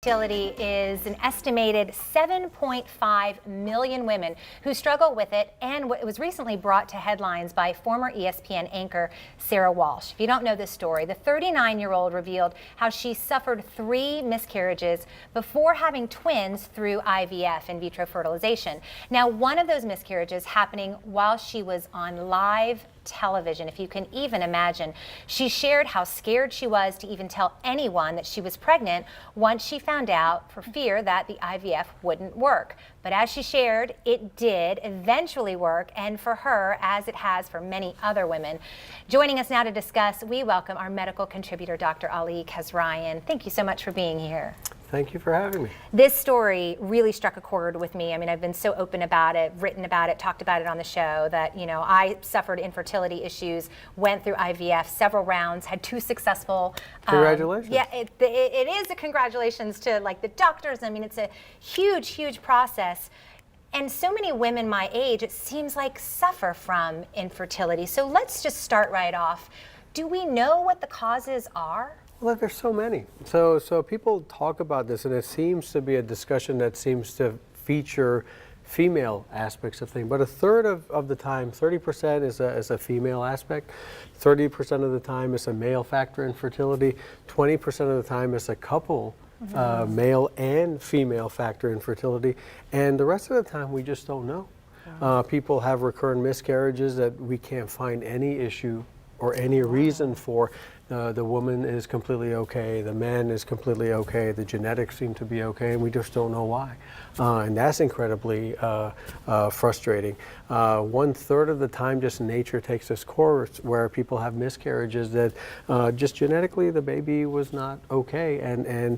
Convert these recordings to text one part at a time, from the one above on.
Infertility is an estimated 7.5 million women who struggle with it, and it was recently brought to headlines by former ESPN anchor Sarah Walsh. If you don't know this story, the 39-year-old revealed how she suffered 3 miscarriages before having twins through IVF, in vitro fertilization. Now, one of those miscarriages happening while she was on live television, if you can even imagine. She shared how scared she was to even tell anyone that she was pregnant once she found out, for fear that the IVF wouldn't work. But as she shared, it did eventually work, and for her, as it has for many other women. Joining us now to discuss, we welcome our medical contributor, Dr. Ali Kasraeian. Thank you so much for being here. Thank you for having me. This story really struck a chord with me. I mean, I've been so open about it, written about it, talked about it on the show that, you know, I suffered infertility issues, went through IVF several rounds, had 2 successful. Congratulations. Yeah, it is a congratulations to like the doctors. I mean, it's a huge, huge process. And so many women my age, it seems like, suffer from infertility. So let's just start right off. Do we know what the causes are? Well, there's so many. So people talk about this, and it seems to be a discussion that seems to feature female aspects of things. But a third of the time, 30% is a female aspect. 30% of the time is a male factor infertility. 20% of the time is a couple, male and female factor infertility. And the rest of the time, we just don't know. People have recurrent miscarriages that we can't find any issue or any reason for. The woman is completely okay, the man is completely okay, the genetics seem to be okay, and we just don't know why. And that's incredibly frustrating. 1/3 of the time, just nature takes this course where people have miscarriages that just genetically the baby was not okay, and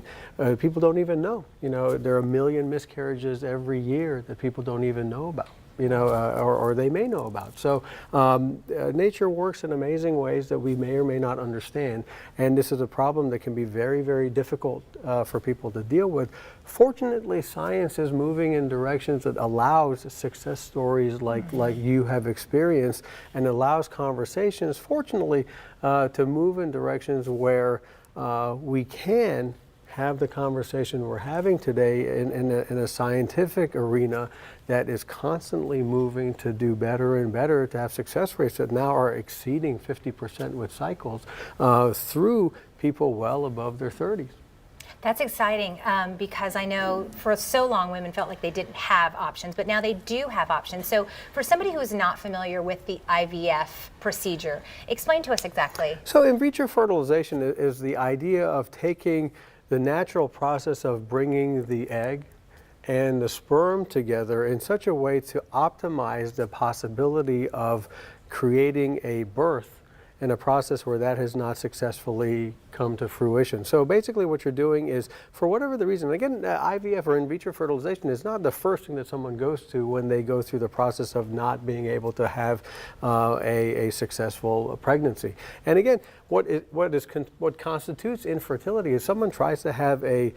people don't even know. You know, there are a million miscarriages every year that people don't even know about. You know, or they may know about. So nature works in amazing ways that we may or may not understand, and this is a problem that can be very, very difficult for people to deal with. Fortunately, science is moving in directions that allows success stories like you have experienced, and allows conversations, fortunately, to move in directions where we can have the conversation we're having today in a scientific arena that is constantly moving to do better and better, to have success rates that now are exceeding 50% with cycles through people well above their 30s. That's exciting because I know for so long women felt like they didn't have options, but now they do have options. So for somebody who's not familiar with the IVF procedure, explain to us exactly. So in vitro fertilization is the idea of taking the natural process of bringing the egg and the sperm together in such a way to optimize the possibility of creating a birth in a process where that has not successfully come to fruition. So basically what you're doing is, for whatever the reason, again, IVF or in vitro fertilization is not the first thing that someone goes to when they go through the process of not being able to have a successful pregnancy. And again, what constitutes infertility is someone tries to have a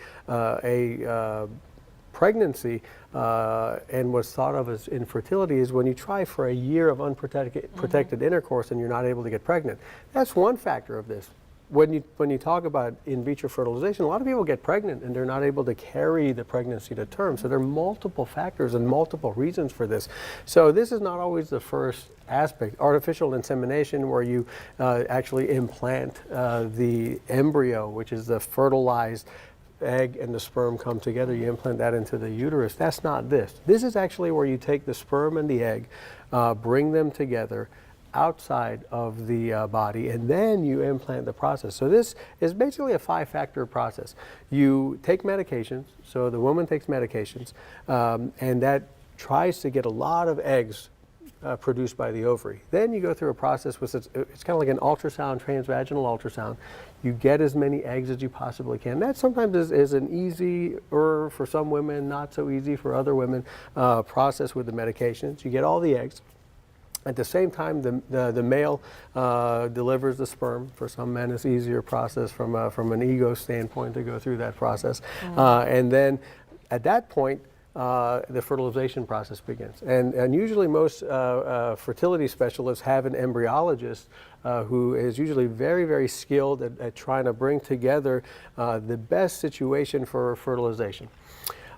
pregnancy, and what's thought of as infertility is when you try for a year of unprotected intercourse and you're not able to get pregnant. That's one factor of this. When you talk about in vitro fertilization, a lot of people get pregnant and they're not able to carry the pregnancy to term. So there are multiple factors and multiple reasons for this. So this is not always the first aspect. Artificial insemination, where you actually implant the embryo, which is the fertilized egg and the sperm come together, you implant that into the uterus. That's not this. This is actually where you take the sperm and the egg, bring them together outside of the body, and then you implant the process. So this is basically a 5-factor process. You take medications, so the woman takes medications, and that tries to get a lot of eggs produced by the ovary. Then you go through a process which it's kind of like an ultrasound, transvaginal ultrasound. You get as many eggs as you possibly can. That sometimes is an easy, or for some women, not so easy for other women, process with the medications. You get all the eggs. At the same time, the male delivers the sperm. For some men, it's an easier process from an ego standpoint to go through that process. And then at that point, the fertilization process begins. And usually most fertility specialists have an embryologist who is usually very, very skilled at trying to bring together the best situation for fertilization.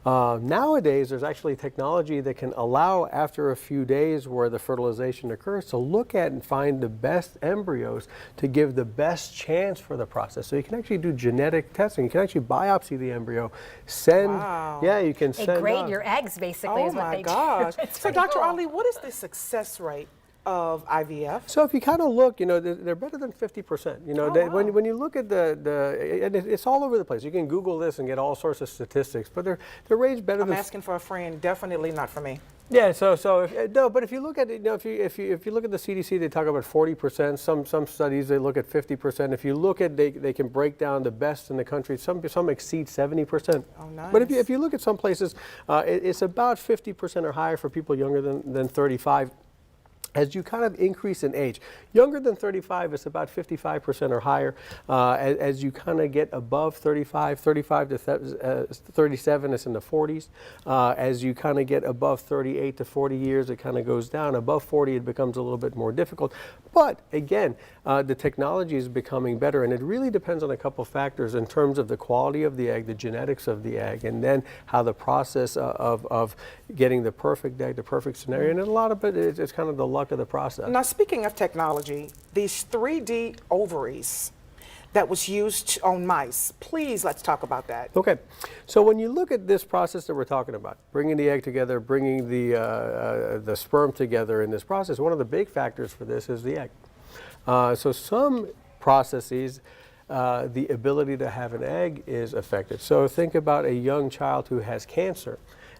Nowadays, there's actually technology that can allow, after a few days where the fertilization occurs, to look at and find the best embryos to give the best chance for the process. So you can actually do genetic testing. You can actually biopsy the embryo, send, Wow. yeah, you can They send. grade your eggs, basically, Oh is what my they gosh. do. It's So pretty Dr. cool. Ali, what is the success rate of IVF? So if you kind of look, they're better than 50%. Oh, wow. When you look at and it's all over the place. You can Google this and get all sorts of statistics, but they're range better I'm than. asking for a friend, definitely not for me. Yeah, but if you look at it, if you look at the CDC, they talk about 40%. Some studies they look at 50%. If you look at they can break down the best in the country. Some exceed 70%. Oh, nice. But if you look at some places, it's about 50% or higher for people younger than 35. As you kind of increase in age, younger than 35 is about 55% or higher. As you kind of get above 35 to 37 is in the 40s. As you kind of get above 38 to 40 years, it kind of goes down. Above 40, it becomes a little bit more difficult. But again, the technology is becoming better, and it really depends on a couple factors in terms of the quality of the egg, the genetics of the egg, and then how the process of getting the perfect egg, the perfect scenario, and a lot of it is kind of the luck of the process. Now, speaking of technology, these 3D ovaries that was used on mice, please let's talk about that. Okay, so when you look at this process that we're talking about, bringing the egg together, bringing the sperm together in this process, one of the big factors for this is the egg. So some processes, the ability to have an egg is affected. So think about a young child who has cancer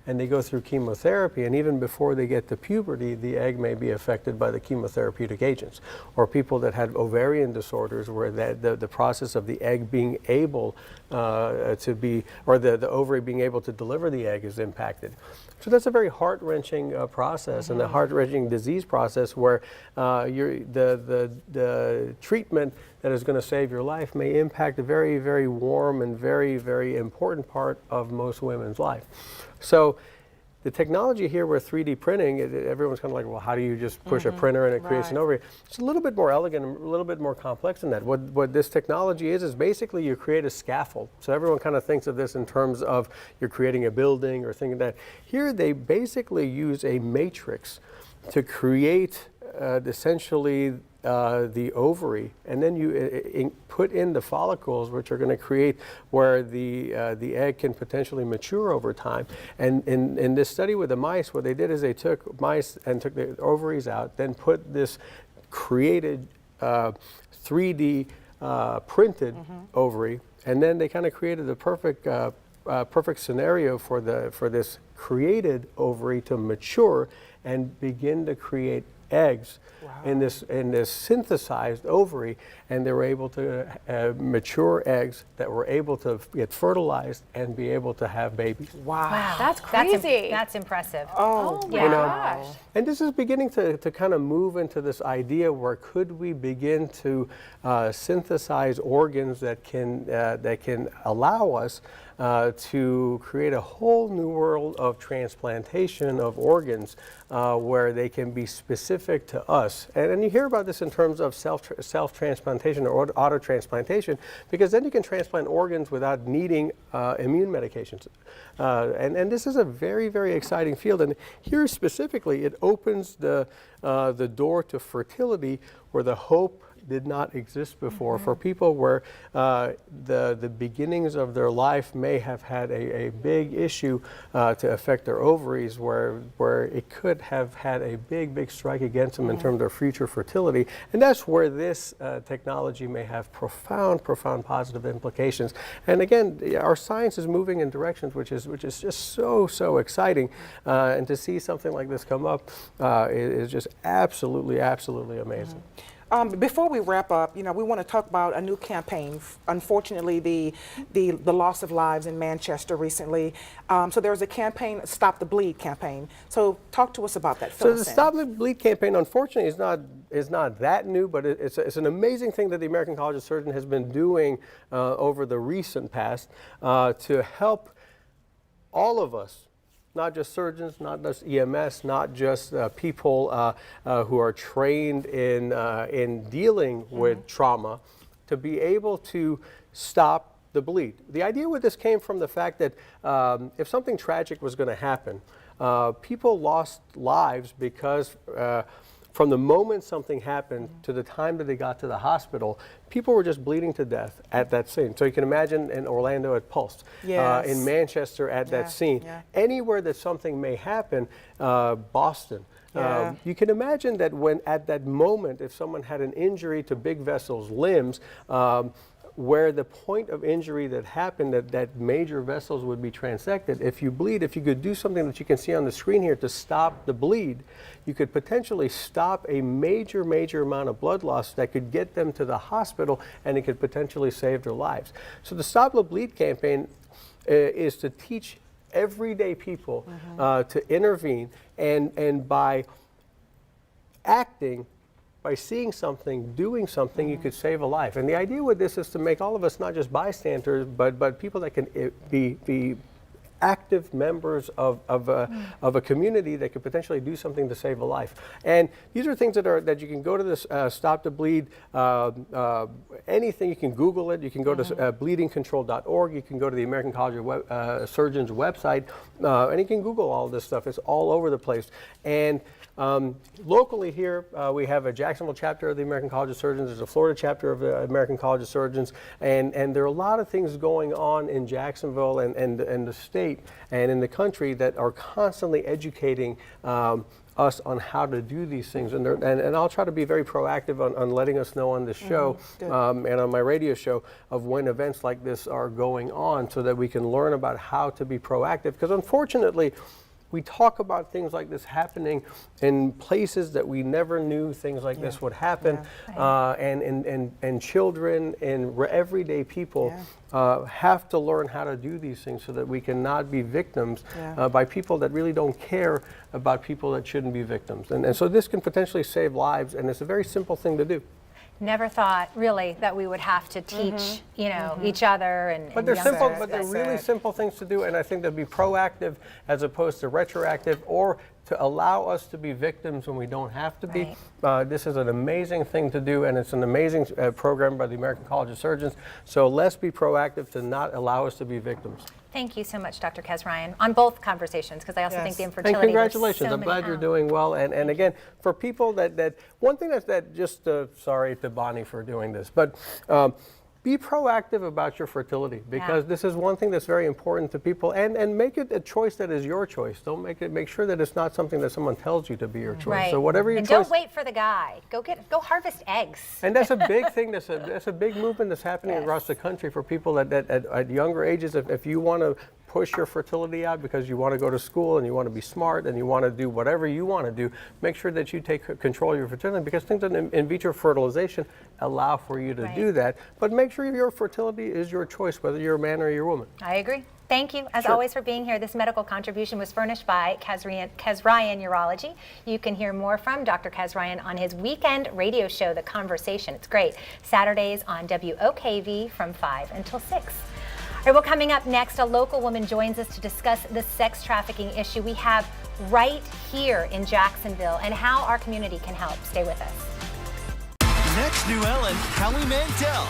and they go through chemotherapy, and even before they get to puberty, the egg may be affected by the chemotherapeutic agents. Or people that have ovarian disorders where the process of the egg being able to be, or the ovary being able to deliver the egg is impacted. So that's a very heart-wrenching process and a heart-wrenching disease process where the treatment that is going to save your life may impact a very, very warm and very, very important part of most women's life. So the technology here with 3D printing, everyone's kind of like, well, how do you just push a printer and it creates an ovary? It's a little bit more elegant, a little bit more complex than that. What this technology is basically you create a scaffold. So everyone kind of thinks of this in terms of you're creating a building or thing like that. Here they basically use a matrix to create essentially the ovary, and then you put in the follicles, which are going to create where the egg can potentially mature over time. And in this study with the mice, what they did is they took mice and took the ovaries out, then put this created 3D printed ovary, and then they kind of created the perfect scenario for this created ovary to mature and begin to create eggs in this synthesized ovary, and they were able to mature eggs that were able to get fertilized and be able to have babies. Wow. That's crazy. That's impressive. Oh, my yeah. gosh. And this is beginning to kind of move into this idea where could we begin to synthesize organs that can allow us to create a whole new world of transplantation of organs where they can be specific to us. And you hear about this in terms of self-transplantation or auto-transplantation, because then you can transplant organs without needing immune medications. And this is a very, very exciting field. And here specifically, it opens the door to fertility where the hope did not exist before, for people where the beginnings of their life may have had a big issue to affect their ovaries, where it could have had a big strike against them in terms of their future fertility. And that's where this technology may have profound positive implications. And again, our science is moving in directions which is just so exciting. And to see something like this come up is just absolutely amazing. Before we wrap up, we want to talk about a new campaign. Unfortunately, the loss of lives in Manchester recently. So there was a campaign, Stop the Bleed campaign. So talk to us about that. So the Stop the Bleed campaign, unfortunately, is not that new, but it's an amazing thing that the American College of Surgeons has been doing over the recent past to help all of us, not just surgeons, not just EMS, not just people who are trained in dealing with trauma, to be able to stop the bleed. The idea with this came from the fact that if something tragic was going to happen, people lost lives because from the moment something happened to the time that they got to the hospital, people were just bleeding to death at that scene. So you can imagine in Orlando at Pulse, Yes. in Manchester at that scene, anywhere that something may happen, Boston. You can imagine that when at that moment, if someone had an injury to big vessels, limbs, where the point of injury that happened, that major vessels would be transected. If you bleed, if you could do something that you can see on the screen here to stop the bleed, you could potentially stop a major amount of blood loss that could get them to the hospital, and it could potentially save their lives. So the Stop the Bleed campaign is to teach everyday people to intervene, and by acting, by seeing something, doing something, you could save a life. And the idea with this is to make all of us not just bystanders, but people that can be active members of a community that could potentially do something to save a life. And these are things that you can go to this Stop the Bleed, anything, you can Google it, you can go to bleedingcontrol.org, you can go to the American College of Surgeons website, and you can Google all this stuff. It's all over the place. And locally here, we have a Jacksonville chapter of the American College of Surgeons. There's a Florida chapter of the American College of Surgeons. And there are a lot of things going on in Jacksonville and the state and in the country that are constantly educating us on how to do these things. And I'll try to be very proactive on letting us know on this show and on my radio show of when events like this are going on, so that we can learn about how to be proactive. Because unfortunately, we talk about things like this happening in places that we never knew things like this would happen, and children and everyday people have to learn how to do these things so that we cannot be victims by people that really don't care about people that shouldn't be victims. And so this can potentially save lives, and it's a very simple thing to do. Never thought really that we would have to teach, you know, each other and. But they're younger. simple. But they're really simple things to do, and I think they'd be proactive as opposed to retroactive, or to allow us to be victims when we don't have to be. This is an amazing thing to do, and it's an amazing program by the American College of Surgeons. So let's be proactive to not allow us to be victims. Thank you so much, Dr. Kasraeian, on both conversations, because I also think the infertility. And congratulations. I'm glad you're doing well. And again, for people that one thing that just, sorry to Bonnie for doing this, but be proactive about your fertility, because this is one thing that's very important to people, and make it a choice that is your choice. Don't make sure that it's not something that someone tells you to be your choice. Right. So whatever your and choice. Don't wait for the guy. Go harvest eggs. And that's a big thing. That's a big movement that's happening across the country for people that at younger ages. If you want to push your fertility out because you want to go to school and you want to be smart and you want to do whatever you want to do, make sure that you take control of your fertility, because things in vitro fertilization allow for you to do that. But make sure your fertility is your choice, whether you're a man or you're a woman. I agree. Thank you, as always, for being here. This medical contribution was furnished by Kasraeian Urology. You can hear more from Dr. Kasraeian on his weekend radio show, The Conversation. It's great. Saturdays on WOKV from 5 until 6. All right, well, coming up next, a local woman joins us to discuss the sex trafficking issue we have right here in Jacksonville and how our community can help. Stay with us. Next, New Ellen, Kelly Mandel.